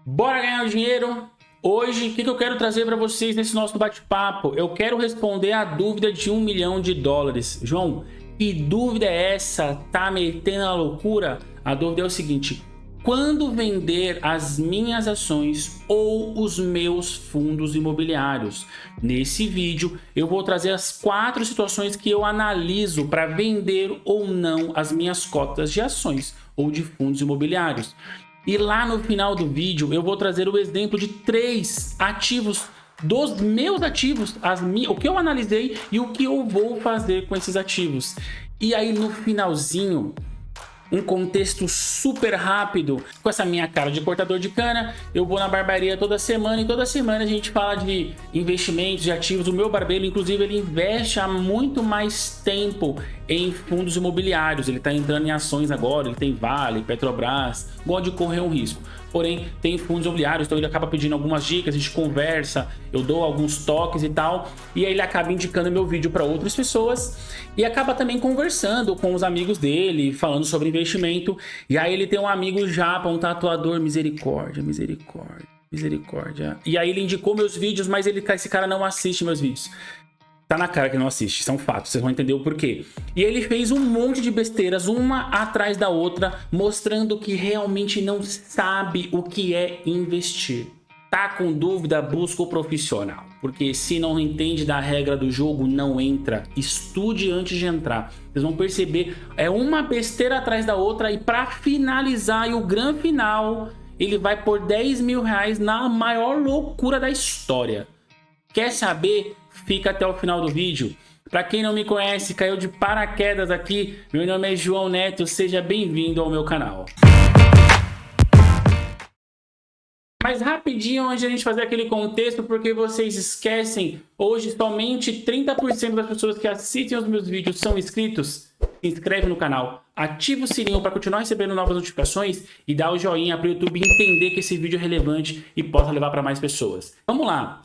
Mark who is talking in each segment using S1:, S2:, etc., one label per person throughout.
S1: Bora ganhar dinheiro? Hoje, o que eu quero trazer para vocês nesse nosso bate-papo? Eu quero responder a dúvida de $1 milhão. João, que dúvida é essa? Tá metendo a loucura? A dúvida é o seguinte: quando vender as minhas ações ou os meus fundos imobiliários? Nesse vídeo eu vou trazer as 4 situações que eu analiso para vender ou não as minhas cotas de ações ou de fundos imobiliários. E lá no final do vídeo eu vou trazer o exemplo de 3 ativos dos meus ativos, o que eu analisei e o que eu vou fazer com esses ativos. E aí no finalzinho, um contexto super rápido, com essa minha cara de cortador de cana, eu vou na barbearia toda semana e toda semana a gente fala de investimentos, de ativos. O meu barbeiro, inclusive, ele investe há muito mais tempo em fundos imobiliários. Ele está entrando em ações agora, ele tem Vale, Petrobras, gosta de correr um risco. Porém, tem fundos imobiliários, então ele acaba pedindo algumas dicas, a gente conversa, eu dou alguns toques e tal, e aí ele acaba indicando meu vídeo para outras pessoas e acaba também conversando com os amigos dele, falando sobre investimento. E aí ele tem um amigo japa, um tatuador, misericórdia. E aí ele indicou meus vídeos, mas esse cara não assiste meus vídeos. Tá na cara que não assiste, isso é um fato, vocês vão entender o porquê. E ele fez um monte de besteiras, uma atrás da outra, mostrando que realmente não sabe o que é investir. Tá com dúvida? Busca o profissional, porque se não entende da regra do jogo, não entra. Estude antes de entrar. Vocês vão perceber, é uma besteira atrás da outra, e para finalizar, e o grande final, ele vai por R$10 mil na maior loucura da história. Quer saber? Fica até o final do vídeo. Para quem não me conhece, caiu de paraquedas aqui, meu nome é João Neto, seja bem-vindo ao meu canal. Mas rapidinho, antes de a gente fazer aquele contexto, porque vocês esquecem, hoje somente 30% das pessoas que assistem os meus vídeos são inscritos. Se inscreve no canal, ativa o sininho para continuar recebendo novas notificações e dá o joinha para o YouTube entender que esse vídeo é relevante e possa levar para mais pessoas. Vamos lá.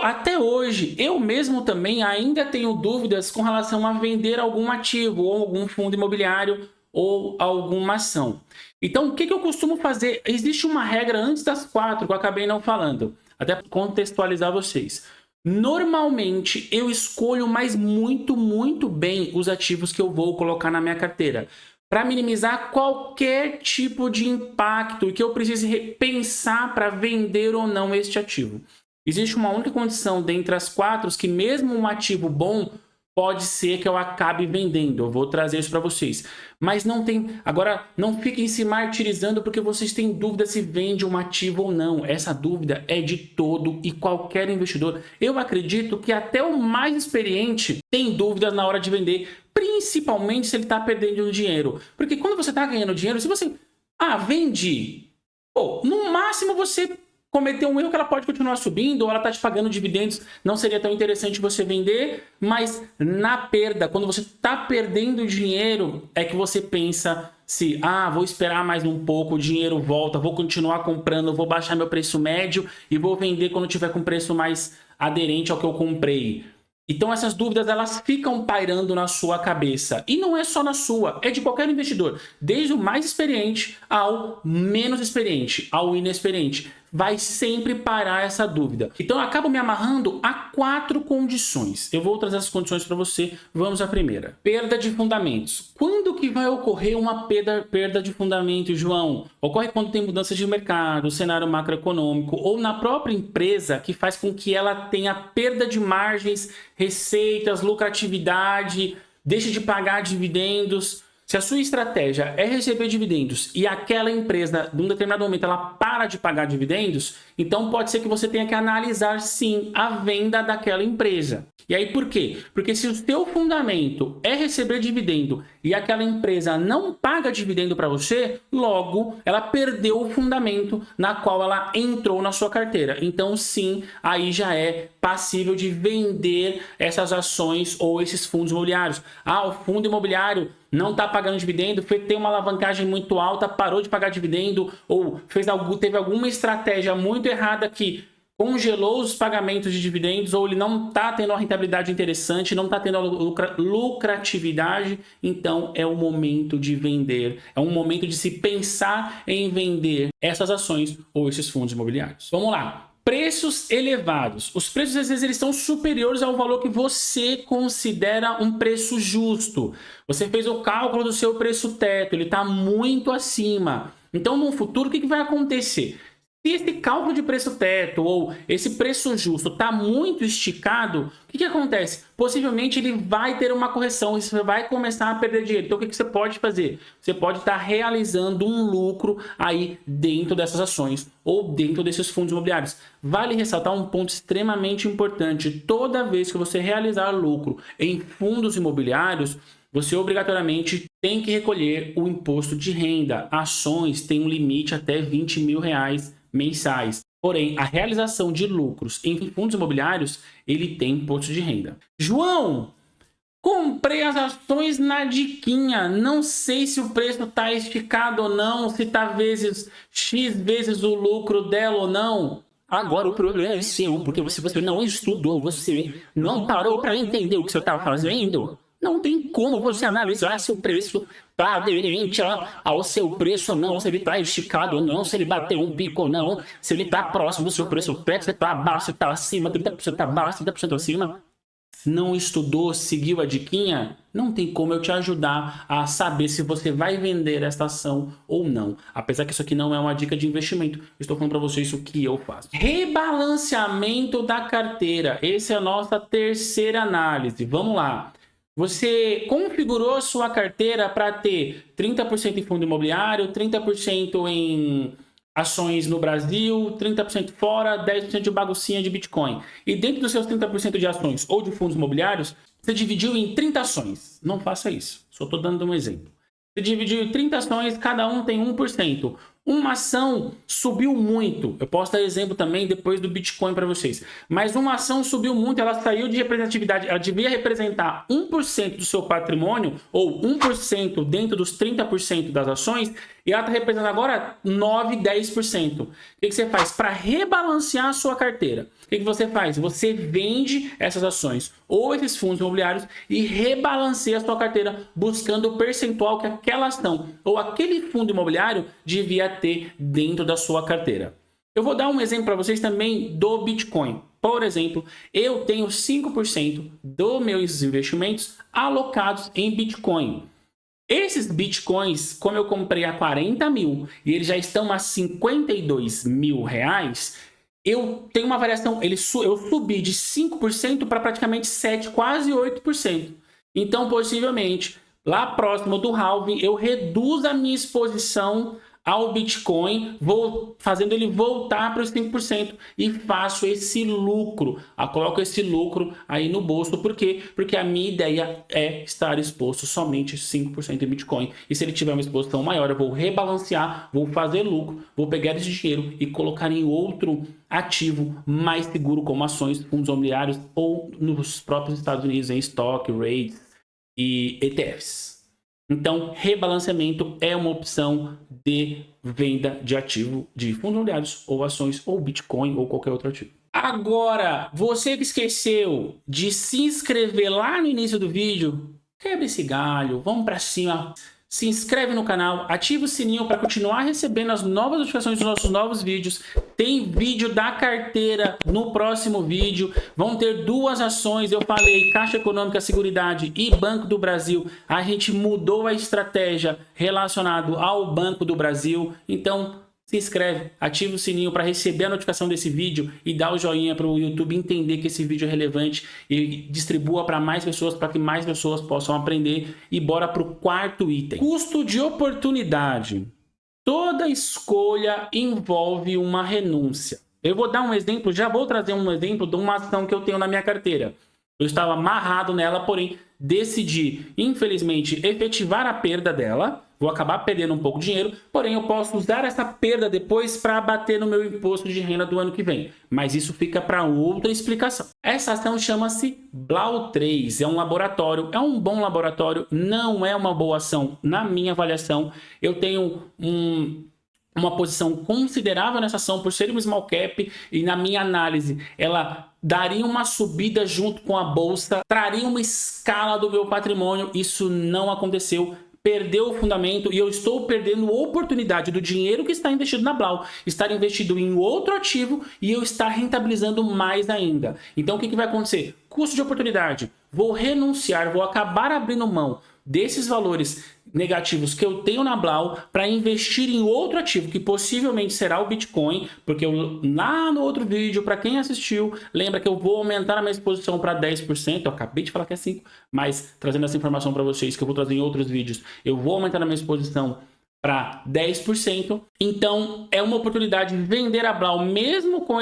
S1: Até hoje, eu mesmo também ainda tenho dúvidas com relação a vender algum ativo ou algum fundo imobiliário ou alguma ação. Então, o que eu costumo fazer? Existe uma regra antes das 4 que eu acabei não falando, até para contextualizar vocês. Normalmente, eu escolho muito bem os ativos que eu vou colocar na minha carteira, para minimizar qualquer tipo de impacto e que eu precise repensar para vender ou não este ativo. Existe uma única condição dentre as 4 que mesmo um ativo bom pode ser que eu acabe vendendo. Eu vou trazer isso para vocês. Mas não tem... Agora, não fiquem se martirizando porque vocês têm dúvida se vende um ativo ou não. Essa dúvida é de todo e qualquer investidor. Eu acredito que até o mais experiente tem dúvidas na hora de vender, principalmente se ele está perdendo dinheiro. Porque quando você está ganhando dinheiro, se você... vendi. Pô, no máximo você cometeu um erro que ela pode continuar subindo, ou ela está te pagando dividendos, não seria tão interessante você vender, mas na perda, quando você está perdendo dinheiro, é que você pensa se, vou esperar mais um pouco, o dinheiro volta, vou continuar comprando, vou baixar meu preço médio e vou vender quando tiver com preço mais aderente ao que eu comprei. Então essas dúvidas elas ficam pairando na sua cabeça. E não é só na sua, é de qualquer investidor. Desde o mais experiente ao menos experiente, ao inexperiente. Vai sempre parar essa dúvida. Então eu acabo me amarrando a 4 condições. Eu vou trazer essas condições para você. Vamos à primeira. Perda de fundamentos. Quando que vai ocorrer uma perda de fundamento, João? Ocorre quando tem mudança de mercado, cenário macroeconômico ou na própria empresa que faz com que ela tenha perda de margens, receitas, lucratividade, deixe de pagar dividendos. Se a sua estratégia é receber dividendos e aquela empresa, em um determinado momento, ela para de pagar dividendos, então pode ser que você tenha que analisar, sim, a venda daquela empresa. E aí por quê? Porque se o seu fundamento é receber dividendo e aquela empresa não paga dividendo para você, logo ela perdeu o fundamento na qual ela entrou na sua carteira. Então sim, aí já é passível de vender essas ações ou esses fundos imobiliários. O fundo imobiliário não está pagando dividendo, tem uma alavancagem muito alta, parou de pagar dividendo ou teve alguma estratégia muito errada que congelou os pagamentos de dividendos ou ele não está tendo uma rentabilidade interessante, não está tendo lucratividade, então é o momento de vender. É um momento de se pensar em vender essas ações ou esses fundos imobiliários. Vamos lá. Preços elevados. Os preços, às vezes, eles estão superiores ao valor que você considera um preço justo. Você fez o cálculo do seu preço teto, ele está muito acima. Então, no futuro, o que vai acontecer? Se esse cálculo de preço teto ou esse preço justo está muito esticado, o que acontece? Possivelmente ele vai ter uma correção, você vai começar a perder dinheiro. Então o que você pode fazer? Você pode estar realizando um lucro aí dentro dessas ações ou dentro desses fundos imobiliários. Vale ressaltar um ponto extremamente importante. Toda vez que você realizar lucro em fundos imobiliários, você obrigatoriamente tem que recolher o imposto de renda. Ações têm um limite até R$20 mil mensais. Porém, a realização de lucros em fundos imobiliários, ele tem imposto de renda. João, comprei as ações na diquinha. Não sei se o preço está esticado ou não, se está X vezes o lucro dela ou não.
S2: Agora o problema é seu, porque você não estudou, você não parou para entender o que você estava fazendo. Não tem como você analisar se o preço está aderente ao seu preço ou não, se ele está esticado ou não, se ele bateu um pico ou não, se ele está próximo do seu preço teto, se está abaixo, se está acima, 30% abaixo, 30% acima.
S1: Não estudou, seguiu a diquinha? Não tem como eu te ajudar a saber se você vai vender esta ação ou não. Apesar que isso aqui não é uma dica de investimento, eu estou falando para vocês o que eu faço. Rebalanceamento da carteira. Essa é a nossa terceira análise. Vamos lá. Você configurou a sua carteira para ter 30% em fundo imobiliário, 30% em ações no Brasil, 30% fora, 10% de baguncinha de Bitcoin. E dentro dos seus 30% de ações ou de fundos imobiliários, você dividiu em 30 ações. Não faça isso. Só estou dando um exemplo. Você dividiu em 30 ações, cada um tem 1%. Uma ação subiu muito. Eu posso dar exemplo também depois do Bitcoin para vocês. Mas uma ação subiu muito, ela saiu de representatividade. Ela devia representar 1% do seu patrimônio, ou 1% dentro dos 30% das ações, e ela está representando agora 9, 10%. O que você faz? Para rebalancear a sua carteira, o que você faz? Você vende essas ações ou esses fundos imobiliários e rebalanceia a sua carteira, buscando o percentual que aquela ação ou aquele fundo imobiliário devia ter dentro da sua carteira. Eu vou dar um exemplo para vocês também do Bitcoin. Por exemplo, eu tenho 5% dos meus investimentos alocados em Bitcoin. Esses Bitcoins, como eu comprei a 40 mil e eles já estão a 52 mil reais, eu tenho uma variação, eu subi de 5% para praticamente 7%, quase 8%. Então, possivelmente, lá próximo do halving, eu reduzo a minha exposição ao Bitcoin, fazendo ele voltar para os 5% e faço esse lucro. Coloco esse lucro aí no bolso. Por quê? Porque a minha ideia é estar exposto somente 5% em Bitcoin. E se ele tiver uma exposição maior, eu vou rebalancear, vou fazer lucro, vou pegar esse dinheiro e colocar em outro ativo mais seguro, como ações, fundos imobiliários ou nos próprios Estados Unidos em estoque, rates e ETFs. Então, rebalanceamento é uma opção de venda de ativo de fundos imobiliários ou ações ou Bitcoin ou qualquer outro ativo. Agora, você que esqueceu de se inscrever lá no início do vídeo, quebra esse galho, vamos para cima. Se inscreve no canal, ativa o sininho para continuar recebendo as novas notificações dos nossos novos vídeos. Tem vídeo da carteira no próximo vídeo. Vão ter duas ações, eu falei, Caixa Econômica Seguridade e Banco do Brasil. A gente mudou a estratégia relacionada ao Banco do Brasil. Então, se inscreve, ativa o sininho para receber a notificação desse vídeo e dá o joinha para o YouTube entender que esse vídeo é relevante e distribua para mais pessoas, para que mais pessoas possam aprender. E bora para o quarto item. Custo de oportunidade. Toda escolha envolve uma renúncia. Eu vou dar um exemplo, já vou trazer um exemplo de uma ação que eu tenho na minha carteira. Eu estava amarrado nela, porém decidi, infelizmente, efetivar a perda dela. Vou acabar perdendo um pouco de dinheiro, porém eu posso usar essa perda depois para bater no meu imposto de renda do ano que vem. Mas isso fica para outra explicação. Essa ação chama-se Blau3, é um laboratório, é um bom laboratório, não é uma boa ação na minha avaliação. Eu tenho uma posição considerável nessa ação por ser uma small cap e na minha análise ela daria uma subida junto com a bolsa, traria uma escala do meu patrimônio. Isso não aconteceu, perdeu o fundamento e eu estou perdendo a oportunidade do dinheiro que está investido na Blau estar investido em outro ativo e eu estar rentabilizando mais ainda. Então o que vai acontecer? Custo de oportunidade. Vou renunciar, vou acabar abrindo mão desses valores negativos que eu tenho na Blau para investir em outro ativo, que possivelmente será o Bitcoin, porque lá no outro vídeo, para quem assistiu, lembra que eu vou aumentar a minha exposição para 10%, eu acabei de falar que é 5%, mas trazendo essa informação para vocês, que eu vou trazer em outros vídeos, eu vou aumentar a minha exposição para 10%, então é uma oportunidade de vender a Blau mesmo com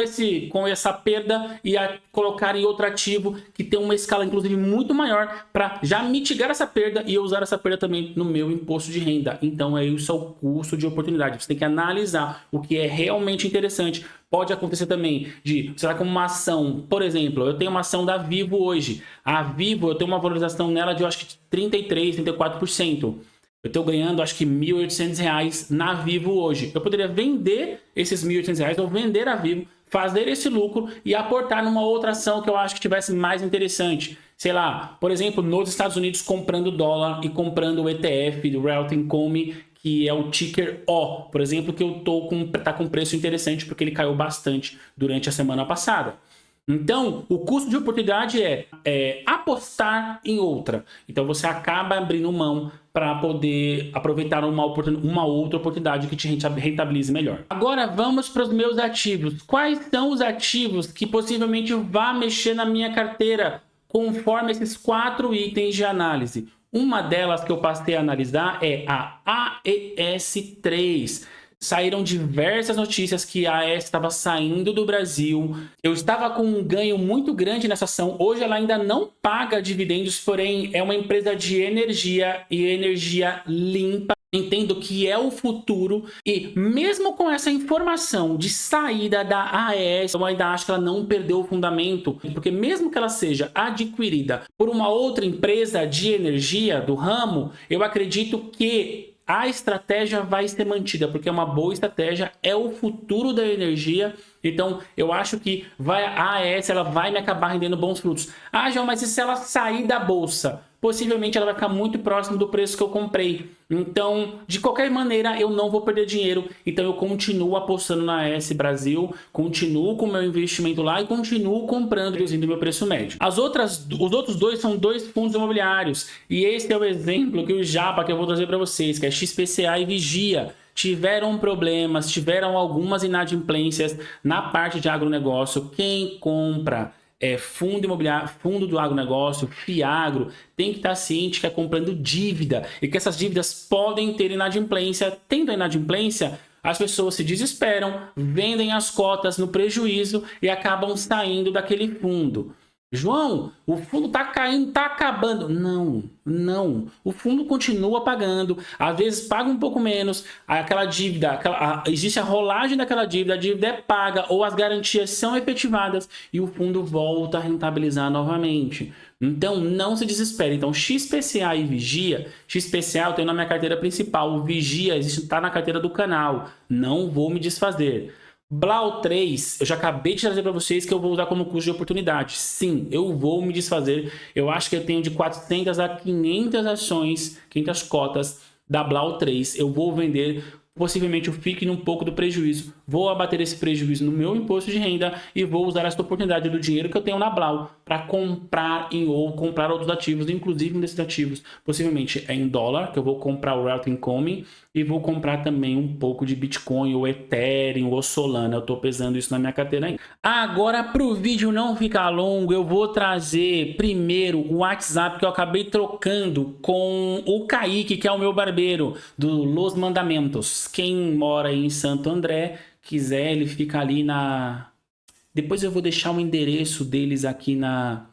S1: essa perda e colocar em outro ativo que tem uma escala inclusive muito maior para já mitigar essa perda e eu usar essa perda também no meu imposto de renda. Então isso é o custo de oportunidade, você tem que analisar o que é realmente interessante. Pode acontecer também de, será que uma ação, por exemplo, eu tenho uma ação da Vivo hoje, a Vivo eu tenho uma valorização nela de eu acho que 33%, 34%. Eu estou ganhando, acho que R$ 1.800 na Vivo hoje. Eu poderia vender esses R$ 1.800 ou vender a Vivo, fazer esse lucro e aportar numa outra ação que eu acho que tivesse mais interessante. Sei lá, por exemplo, nos Estados Unidos comprando dólar e comprando o ETF do Realty Income, que é o ticker O, por exemplo, que eu tá com preço interessante porque ele caiu bastante durante a semana passada. Então, o custo de oportunidade é apostar em outra. Então, você acaba abrindo mão para poder aproveitar uma outra oportunidade que te rentabilize melhor. Agora, vamos para os meus ativos. Quais são os ativos que possivelmente vá mexer na minha carteira conforme esses 4 itens de análise? Uma delas que eu passei a analisar é a AES3. Saíram diversas notícias que a AES estava saindo do Brasil. Eu estava com um ganho muito grande nessa ação. Hoje ela ainda não paga dividendos, porém é uma empresa de energia e energia limpa. Entendo que é o futuro e mesmo com essa informação de saída da AES, eu ainda acho que ela não perdeu o fundamento, porque mesmo que ela seja adquirida por uma outra empresa de energia do ramo, eu acredito que a estratégia vai ser mantida, porque é uma boa estratégia, é o futuro da energia. Então, eu acho que a AES ela vai me acabar rendendo bons frutos. Ah, João, mas e se ela sair da bolsa? Possivelmente ela vai ficar muito próximo do preço que eu comprei. Então, de qualquer maneira, eu não vou perder dinheiro. Então, eu continuo apostando na AES Brasil, continuo com o meu investimento lá e continuo comprando, reduzindo o meu preço médio. Os outros dois são 2 fundos imobiliários. E esse é o exemplo que o Japa que eu vou trazer para vocês, que é XPCA e Vigia. Tiveram problemas, tiveram algumas inadimplências na parte de agronegócio. Quem compra fundo imobiliário, fundo do agronegócio, FIAGRO, tem que estar ciente que é comprando dívida e que essas dívidas podem ter inadimplência. Tendo a inadimplência, as pessoas se desesperam, vendem as cotas no prejuízo e acabam saindo daquele fundo. João, o fundo tá caindo, tá acabando. Não. O fundo continua pagando. Às vezes paga um pouco menos. Aquela dívida, existe a rolagem daquela dívida, a dívida é paga ou as garantias são efetivadas e o fundo volta a rentabilizar novamente. Então, não se desespere. Então, XPCA e Vigia, XPCA eu tenho na minha carteira principal, o Vigia está na carteira do canal. Não vou me desfazer. Blau 3, eu já acabei de trazer para vocês que eu vou usar como custo de oportunidade. Sim, eu vou me desfazer. Eu acho que eu tenho de 400 a 500 ações, 500 cotas da Blau 3. Eu vou vender, possivelmente eu fique num pouco do prejuízo. Vou abater esse prejuízo no meu imposto de renda e vou usar essa oportunidade do dinheiro que eu tenho na Blau para comprar comprar outros ativos, inclusive um desses ativos, possivelmente é em dólar, que eu vou comprar o Realty Income e vou comprar também um pouco de Bitcoin ou Ethereum ou Solana. Eu estou pesando isso na minha carteira ainda. Agora, para o vídeo não ficar longo, eu vou trazer primeiro o WhatsApp que eu acabei trocando com o Kaique, que é o meu barbeiro do Los Mandamentos. Quem mora em Santo André, quiser, ele fica ali Depois eu vou deixar o endereço deles aqui na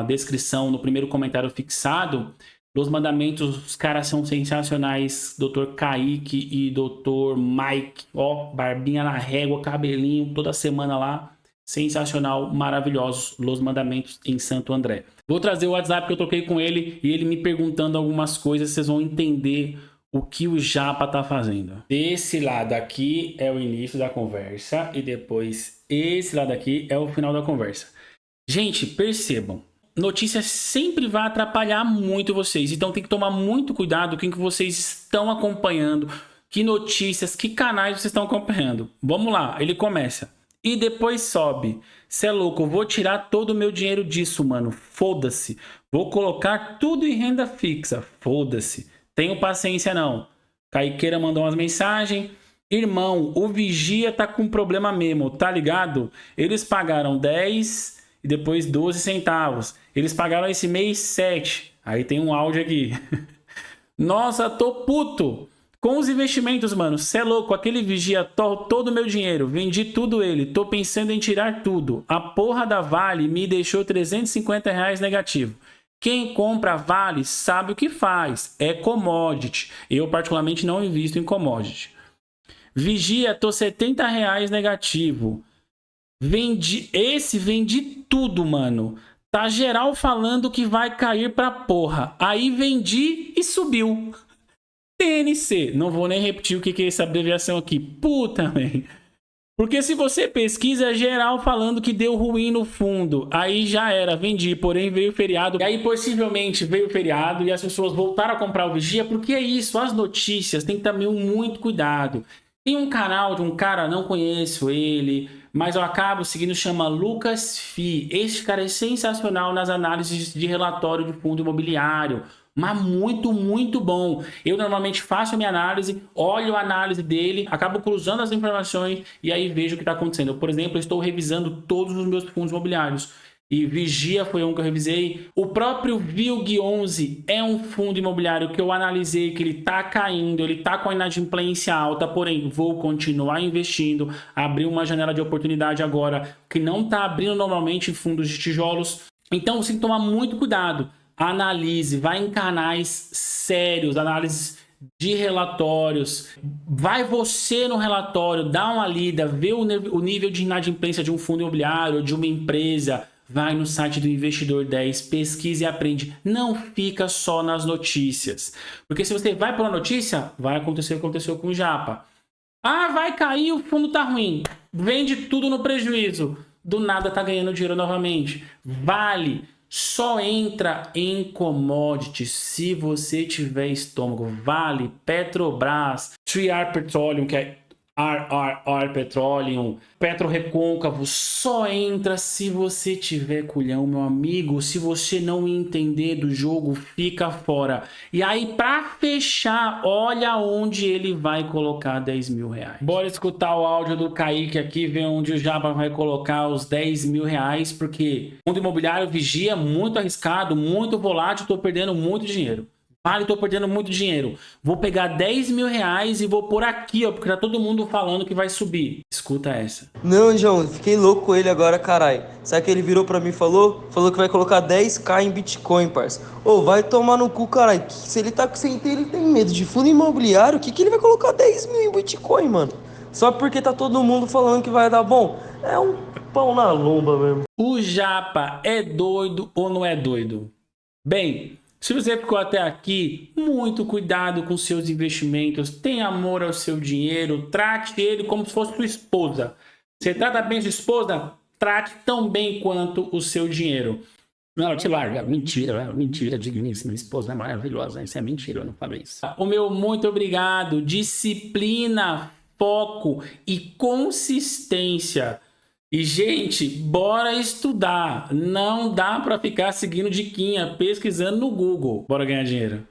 S1: descrição, no primeiro comentário fixado. Los Mandamentos, os caras são sensacionais. Dr. Kaique e Dr. Mike, ó, barbinha na régua, cabelinho, toda semana lá. Sensacional, maravilhosos, Los Mandamentos em Santo André. Vou trazer o WhatsApp que eu troquei com ele e ele me perguntando algumas coisas, vocês vão entender o que o Japa tá fazendo. Esse lado aqui é o início da conversa e depois esse lado aqui é o final da conversa. Gente, percebam, notícia sempre vai atrapalhar muito vocês, então tem que tomar muito cuidado com o que vocês estão acompanhando, que notícias, que canais vocês estão acompanhando. Vamos lá, ele começa. E depois sobe. Cê é louco, eu vou tirar todo o meu dinheiro disso, mano. Foda-se. Vou colocar tudo em renda fixa. Foda-se. Tenho paciência não. Caiqueira mandou umas mensagens. Irmão, o Vigia tá com problema mesmo, tá ligado? Eles pagaram 10 e depois 12 centavos. Eles pagaram esse mês 7. Aí tem um áudio aqui. Nossa, tô puto. Com os investimentos, mano, cê é louco, aquele Vigia todo o meu dinheiro, vendi tudo ele, tô pensando em tirar tudo. A porra da Vale me deixou R$350 negativo. Quem compra Vale sabe o que faz, é commodity. Eu particularmente não invisto em commodity. Vigia, tô R$70 negativo. Vendi tudo, mano. Tá geral falando que vai cair pra porra. Aí vendi e subiu. TNC, não vou nem repetir o que é essa abreviação aqui. Puta, velho. Porque se você pesquisa, é geral falando que deu ruim no fundo. Aí já era, vendi, porém veio o feriado. E aí possivelmente veio o feriado e as pessoas voltaram a comprar o Vigia. Porque é isso, as notícias tem que ter muito cuidado. Tem um canal de um cara, não conheço ele, mas eu acabo seguindo, chama Lucas Fi. Este cara é sensacional nas análises de relatório de fundo imobiliário. Mas muito, muito bom. Eu normalmente faço a minha análise, olho a análise dele, acabo cruzando as informações e aí vejo o que está acontecendo. Por exemplo, eu estou revisando todos os meus fundos imobiliários. E Vigia foi um que eu revisei. O próprio VILG 11 é um fundo imobiliário que eu analisei que ele está caindo, ele está com a inadimplência alta, porém vou continuar investindo. Abri uma janela de oportunidade agora que não está abrindo normalmente em fundos de tijolos. Então você tem que tomar muito cuidado. Analise, vai em canais sérios, análises de relatórios, vai você no relatório, dá uma lida, vê o nível de inadimplência de um fundo imobiliário, de uma empresa, vai no site do Investidor 10, pesquisa e aprende, não fica só nas notícias, porque se você vai para uma notícia, vai acontecer o que aconteceu com o Japa. Ah, vai cair, o fundo tá ruim, vende tudo no prejuízo, do nada tá ganhando dinheiro novamente. Vale. Só entra em commodities se você tiver estômago. Vale, Petrobras, 3R Petroleum, que é RRR Petroleum, Petro Recôncavo, só entra se você tiver culhão, meu amigo. Se você não entender do jogo, fica fora. E aí, para fechar, olha onde ele vai colocar 10 mil reais. Bora escutar o áudio do Kaique aqui, ver onde o Japa vai colocar os 10 mil reais, porque fundo imobiliário Vigia, muito arriscado, muito volátil, tô perdendo muito dinheiro. Vale, tô perdendo muito dinheiro. Vou pegar 10 mil reais e vou pôr aqui, ó, porque tá todo mundo falando que vai subir. Escuta essa.
S3: Não, João, fiquei louco com ele agora, caralho. Sabe que ele virou pra mim e falou? Falou que vai colocar 10k em Bitcoin, parça. Ô, vai tomar no cu, caralho. Se ele tá sem ter, ele tem medo de fundo imobiliário, o que ele vai colocar 10 mil em Bitcoin, mano? Só porque tá todo mundo falando que vai dar bom. É um pão na lomba mesmo.
S1: O Japa é doido ou não é doido? Bem, se você ficou até aqui, muito cuidado com seus investimentos, tenha amor ao seu dinheiro, trate ele como se fosse sua esposa. Você trata bem sua esposa, trate tão bem quanto o seu dinheiro.
S2: Não, te larga. Mentira, mentira, digníssima. Minha esposa é maravilhosa. Isso é mentira, eu não falei isso.
S1: O meu muito obrigado. Disciplina, foco e consistência. E, gente, bora estudar. Não dá para ficar seguindo diquinha, pesquisando no Google. Bora ganhar dinheiro.